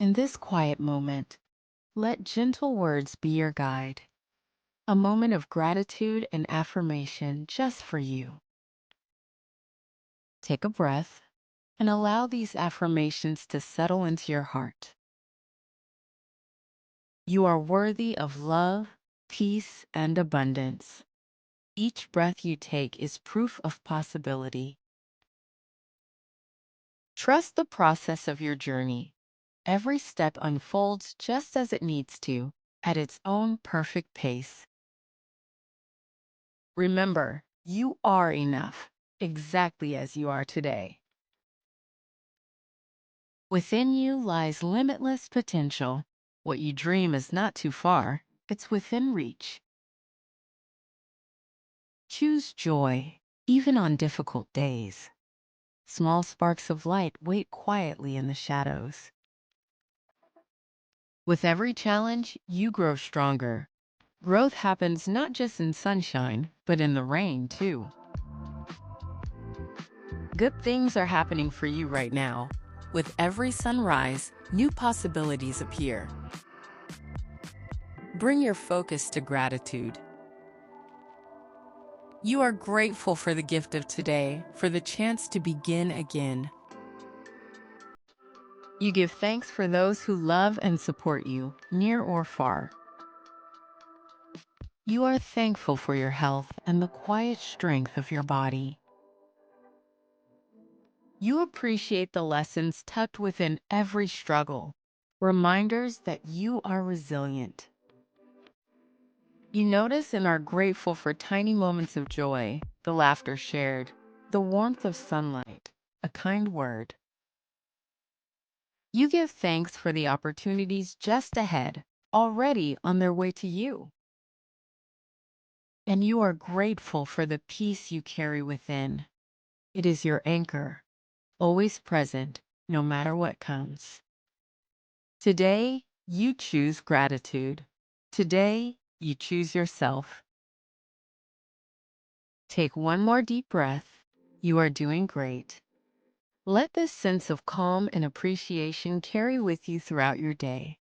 In this quiet moment, let gentle words be your guide. A moment of gratitude and affirmation just for you. Take a breath and allow these affirmations to settle into your heart. You are worthy of love, peace, and abundance. Each breath you take is proof of possibility. Trust the process of your journey. Every step unfolds just as it needs to, at its own perfect pace. Remember, you are enough, exactly as you are today. Within you lies limitless potential. What you dream is not too far, it's within reach. Choose joy, even on difficult days. Small sparks of light wait quietly in the shadows. With every challenge, you grow stronger. Growth happens not just in sunshine, but in the rain, too. Good things are happening for you right now. With every sunrise, new possibilities appear. Bring your focus to gratitude. You are grateful for the gift of today, for the chance to begin again. You give thanks for those who love and support you, near or far. You are thankful for your health and the quiet strength of your body. You appreciate the lessons tucked within every struggle, reminders that you are resilient. You notice and are grateful for tiny moments of joy, the laughter shared, the warmth of sunlight, a kind word. You give thanks for the opportunities just ahead, already on their way to you. And you are grateful for the peace you carry within. It is your anchor, always present, no matter what comes. Today, you choose gratitude. Today, you choose yourself. Take one more deep breath. You are doing great. Let this sense of calm and appreciation carry with you throughout your day.